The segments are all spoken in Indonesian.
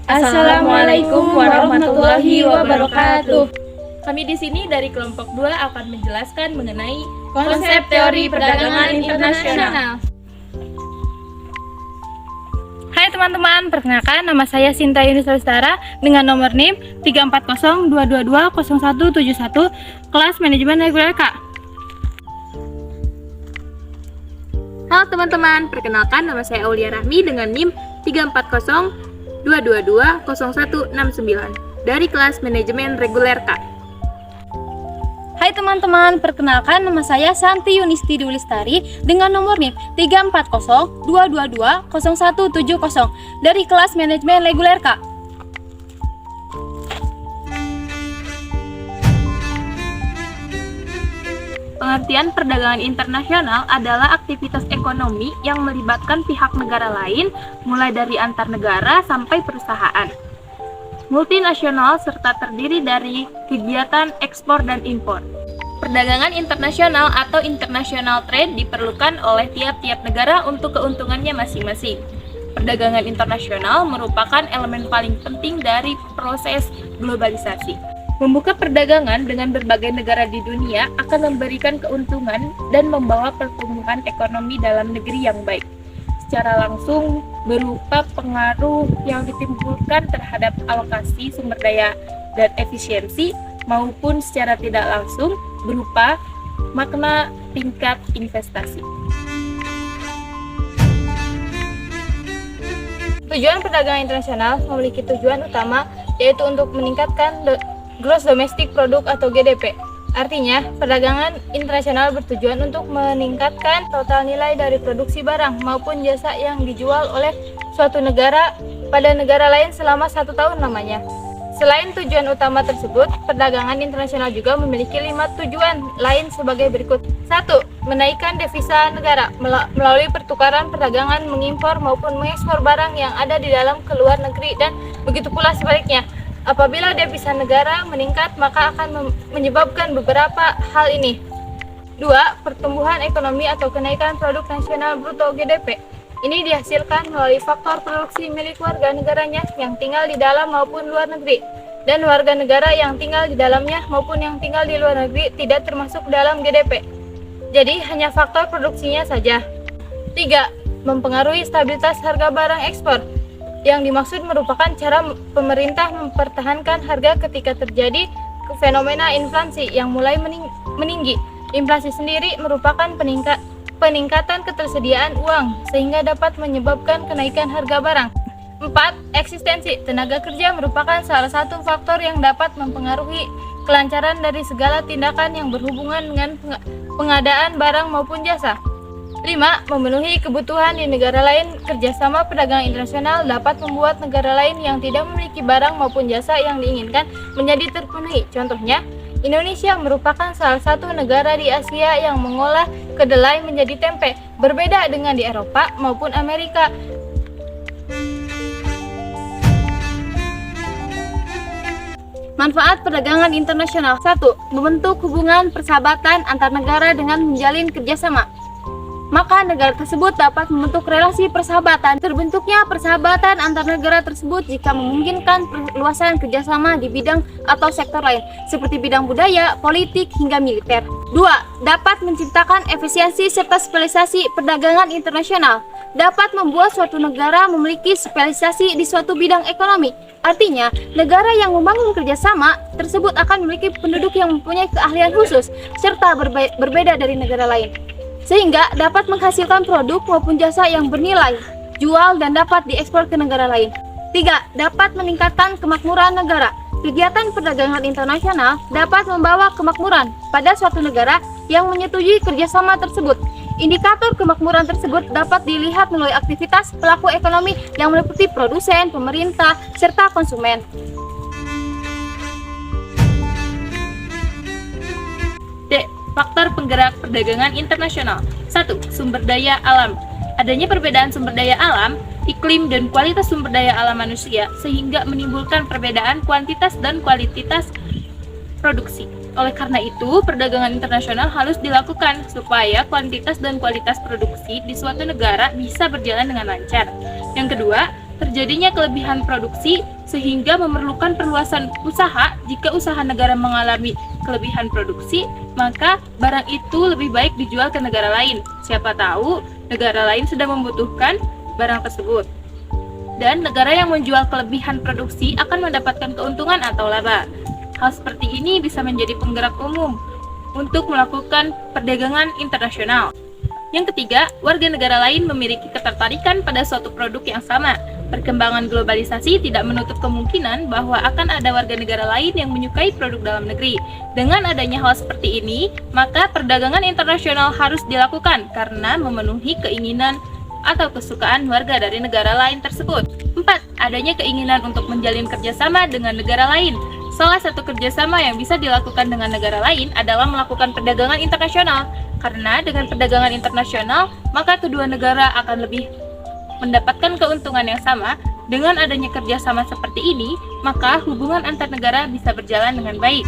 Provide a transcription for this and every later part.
Assalamualaikum warahmatullahi wabarakatuh. Kami di sini dari kelompok 2 akan menjelaskan mengenai konsep teori perdagangan internasional. Hai teman-teman, perkenalkan nama saya Sinta Yunisa Lestara dengan nomor NIM 34022220171, kelas manajemen reguler K. Halo teman-teman, perkenalkan nama saya Aulia Rahmi dengan NIM 34022220169 dari kelas manajemen reguler K. Hai teman-teman, perkenalkan nama saya Santi Yunisti Dulistari dengan nomor NIM 34022220170 dari kelas manajemen reguler K. Pengertian perdagangan internasional adalah aktivitas ekonomi yang melibatkan pihak negara lain, mulai dari antar negara sampai perusahaan multinasional serta terdiri dari kegiatan ekspor dan impor. Perdagangan internasional atau international trade diperlukan oleh tiap-tiap negara untuk keuntungannya masing-masing. Perdagangan internasional merupakan elemen paling penting dari proses globalisasi. Membuka perdagangan dengan berbagai negara di dunia akan memberikan keuntungan dan membawa pertumbuhan ekonomi dalam negeri yang baik. Secara langsung berupa pengaruh yang ditimbulkan terhadap alokasi sumber daya dan efisiensi, maupun secara tidak langsung berupa makna tingkat investasi. Tujuan perdagangan internasional memiliki tujuan utama, yaitu untuk meningkatkan Gross Domestic Product atau GDP. Artinya, perdagangan internasional bertujuan untuk meningkatkan total nilai dari produksi barang maupun jasa yang dijual oleh suatu negara pada negara lain selama 1 tahun lamanya. Selain tujuan utama tersebut, perdagangan internasional juga memiliki 5 tujuan lain sebagai berikut. 1. Menaikkan devisa negara melalui pertukaran perdagangan mengimpor maupun mengekspor barang yang ada di dalam ke luar negeri, dan begitu pula sebaliknya. Apabila devisa negara meningkat, maka akan menyebabkan beberapa hal ini. 2. Pertumbuhan ekonomi atau kenaikan produk nasional bruto GDP. Ini dihasilkan melalui faktor produksi milik warga negaranya yang tinggal di dalam maupun luar negeri, dan warga negara yang tinggal di dalamnya maupun yang tinggal di luar negeri tidak termasuk dalam GDP. Jadi hanya faktor produksinya saja. 3. Mempengaruhi stabilitas harga barang ekspor. Yang dimaksud merupakan cara pemerintah mempertahankan harga ketika terjadi fenomena inflasi yang mulai meninggi. Inflasi sendiri merupakan peningkatan ketersediaan uang sehingga dapat menyebabkan kenaikan harga barang. 4. Eksistensi tenaga kerja merupakan salah satu faktor yang dapat mempengaruhi kelancaran dari segala tindakan yang berhubungan dengan pengadaan barang maupun jasa. 5. Memenuhi kebutuhan di negara lain. Kerjasama perdagangan internasional dapat membuat negara lain yang tidak memiliki barang maupun jasa yang diinginkan menjadi terpenuhi. Contohnya, Indonesia merupakan salah satu negara di Asia yang mengolah kedelai menjadi tempe, berbeda dengan di Eropa maupun Amerika. Manfaat perdagangan internasional. 1. Membentuk hubungan persahabatan antar negara dengan menjalin kerjasama. Maka negara tersebut dapat membentuk relasi persahabatan. Terbentuknya persahabatan antar negara tersebut jika memungkinkan perluasan kerjasama di bidang atau sektor lain, seperti bidang budaya, politik, hingga militer. 2. Dapat menciptakan efisiensi serta spesialisasi perdagangan internasional. Dapat membuat suatu negara memiliki spesialisasi di suatu bidang ekonomi. Artinya, negara yang membangun kerjasama tersebut akan memiliki penduduk yang mempunyai keahlian khusus, serta berbeda dari negara lain, sehingga dapat menghasilkan produk maupun jasa yang bernilai jual dan dapat diekspor ke negara lain. 3. Dapat meningkatkan kemakmuran negara. Kegiatan perdagangan internasional dapat membawa kemakmuran pada suatu negara yang menyetujui kerjasama tersebut. Indikator kemakmuran tersebut dapat dilihat melalui aktivitas pelaku ekonomi yang meliputi produsen, pemerintah, serta konsumen. D. Faktor penggerak perdagangan internasional. 1. Sumber daya alam. Adanya perbedaan sumber daya alam, iklim, dan kualitas sumber daya alam manusia sehingga menimbulkan perbedaan kuantitas dan kualitas produksi. Oleh karena itu, perdagangan internasional harus dilakukan supaya kuantitas dan kualitas produksi di suatu negara bisa berjalan dengan lancar. Yang kedua, terjadinya kelebihan produksi sehingga memerlukan perluasan usaha. Jika usaha negara mengalami kelebihan produksi, maka barang itu lebih baik dijual ke negara lain. Siapa tahu negara lain sedang membutuhkan barang tersebut. Dan negara yang menjual kelebihan produksi akan mendapatkan keuntungan atau laba. Hal seperti ini bisa menjadi penggerak umum untuk melakukan perdagangan internasional. Yang ketiga, warga negara lain memiliki ketertarikan pada suatu produk yang sama. Perkembangan globalisasi tidak menutup kemungkinan bahwa akan ada warga negara lain yang menyukai produk dalam negeri. Dengan adanya hal seperti ini, maka perdagangan internasional harus dilakukan karena memenuhi keinginan atau kesukaan warga dari negara lain tersebut. 4. Adanya keinginan untuk menjalin kerjasama dengan negara lain. Salah satu kerjasama yang bisa dilakukan dengan negara lain adalah melakukan perdagangan internasional. Karena dengan perdagangan internasional, maka kedua negara akan lebih mendapatkan keuntungan yang sama. Dengan adanya kerjasama seperti ini, maka hubungan antar negara bisa berjalan dengan baik.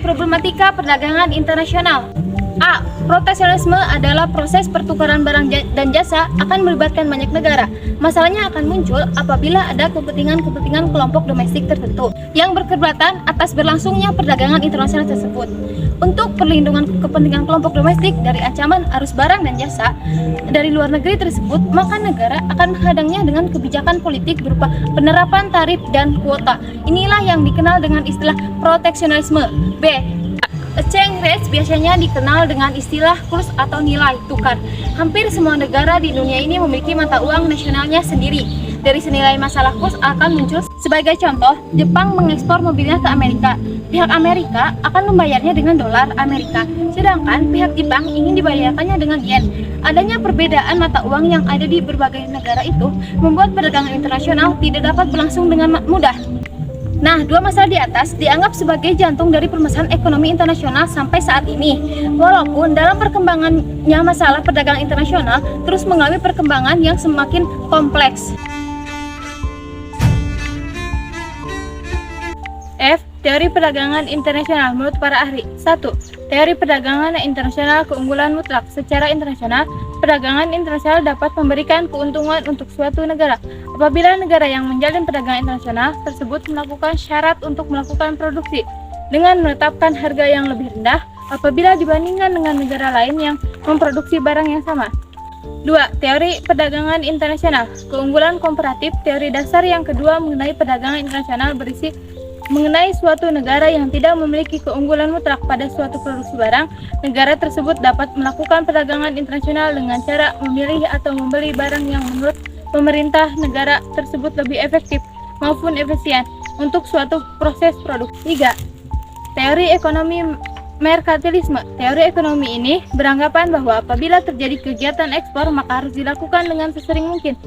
Problematika perdagangan internasional. A. Proteksionisme adalah proses pertukaran barang dan jasa akan melibatkan banyak negara. Masalahnya akan muncul apabila ada kepentingan kelompok domestik tertentu yang berkeberatan atas berlangsungnya perdagangan internasional tersebut. Untuk perlindungan kepentingan kelompok domestik dari ancaman arus barang dan jasa dari luar negeri tersebut, maka negara akan menghadangnya dengan kebijakan politik berupa penerapan tarif dan kuota. Inilah yang dikenal dengan istilah proteksionisme. B. Exchange rate biasanya dikenal dengan istilah kurs atau nilai tukar. Hampir semua negara di dunia ini memiliki mata uang nasionalnya sendiri. Dari senilai masalah kurs akan muncul. Sebagai contoh, Jepang mengekspor mobilnya ke Amerika. Pihak Amerika akan membayarnya dengan dolar Amerika, sedangkan pihak Jepang ingin dibayarkannya dengan yen. Adanya perbedaan mata uang yang ada di berbagai negara itu membuat perdagangan internasional tidak dapat berlangsung dengan mudah. Nah, dua masalah di atas dianggap sebagai jantung dari permasalahan ekonomi internasional sampai saat ini. Walaupun dalam perkembangannya masalah perdagangan internasional terus mengalami perkembangan yang semakin kompleks. F. Teori perdagangan internasional menurut para ahli. 1. Teori perdagangan internasional keunggulan mutlak. Secara internasional, perdagangan internasional dapat memberikan keuntungan untuk suatu negara apabila negara yang menjalin perdagangan internasional tersebut melakukan syarat untuk melakukan produksi dengan menetapkan harga yang lebih rendah apabila dibandingkan dengan negara lain yang memproduksi barang yang sama. 2. Teori perdagangan internasional keunggulan komparatif. Teori dasar yang kedua mengenai perdagangan internasional berisi mengenai suatu negara yang tidak memiliki keunggulan mutlak pada suatu produksi barang. Negara tersebut dapat melakukan perdagangan internasional dengan cara memilih atau membeli barang yang menurut pemerintah negara tersebut lebih efektif maupun efisien untuk suatu proses produksi. 3. Teori ekonomi merkantilisme. Teori ekonomi ini beranggapan bahwa apabila terjadi kegiatan ekspor maka harus dilakukan dengan sesering mungkin.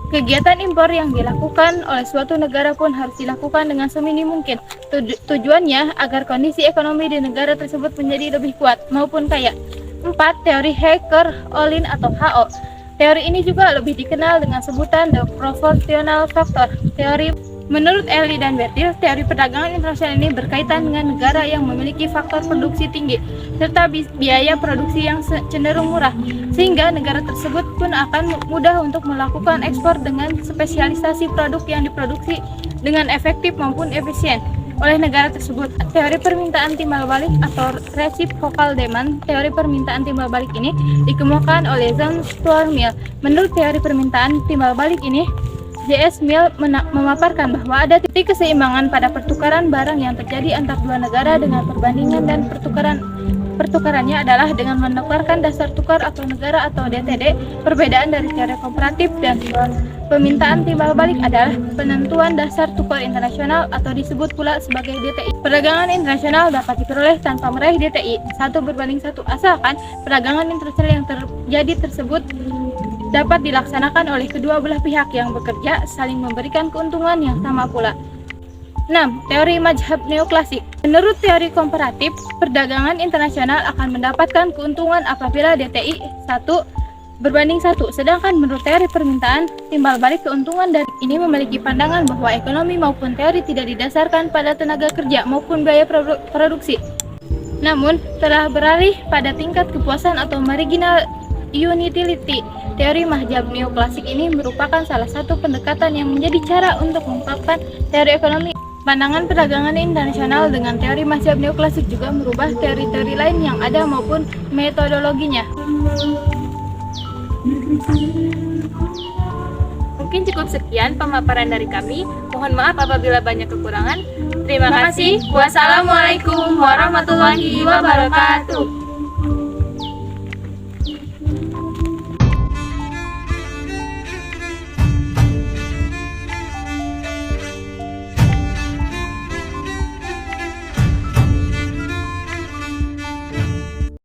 Kegiatan impor yang dilakukan oleh suatu negara pun harus dilakukan dengan seminim mungkin. Tujuannya agar kondisi ekonomi di negara tersebut menjadi lebih kuat maupun kaya. 4. Teori Hacker-Ollin atau HO. Teori ini juga lebih dikenal dengan sebutan The Proportional Factor Theory. Menurut Eli dan Bertil, teori perdagangan internasional ini berkaitan dengan negara yang memiliki faktor produksi tinggi serta biaya produksi yang cenderung murah, sehingga negara tersebut pun akan mudah untuk melakukan ekspor dengan spesialisasi produk yang diproduksi dengan efektif maupun efisien oleh negara tersebut. Teori permintaan timbal balik atau reciprocal demand. Teori permintaan timbal balik ini dikemukakan oleh John Stuart Mill. Menurut teori permintaan timbal balik ini, J.S. Mill memaparkan bahwa ada titik keseimbangan pada pertukaran barang yang terjadi antar dua negara dengan perbandingan dan pertukarannya adalah dengan menukarkan dasar tukar atau negara atau DTD. Perbedaan dari teori komparatif dan permintaan timbal balik adalah penentuan dasar tukar internasional atau disebut pula sebagai DTI. Perdagangan internasional dapat diperoleh tanpa meraih DTI 1:1 asalkan perdagangan internasional yang terjadi tersebut dapat dilaksanakan oleh kedua belah pihak yang bekerja saling memberikan keuntungan yang sama pula. 6. Teori mazhab neoklasik. Menurut teori komparatif, perdagangan internasional akan mendapatkan keuntungan apabila DTI 1:1, sedangkan menurut teori permintaan timbal balik keuntungan dari ini memiliki pandangan bahwa ekonomi maupun teori tidak didasarkan pada tenaga kerja maupun biaya produksi, namun telah beralih pada tingkat kepuasan atau utility. Teori mazhab neoklasik ini merupakan salah satu pendekatan yang menjadi cara untuk mengungkapkan teori ekonomi. Pandangan perdagangan internasional dengan teori mazhab neoklasik juga merubah teori-teori lain yang ada maupun metodologinya. Mungkin cukup sekian pemaparan dari kami. Mohon maaf apabila banyak kekurangan. Terima kasih. Wassalamualaikum warahmatullahi wabarakatuh.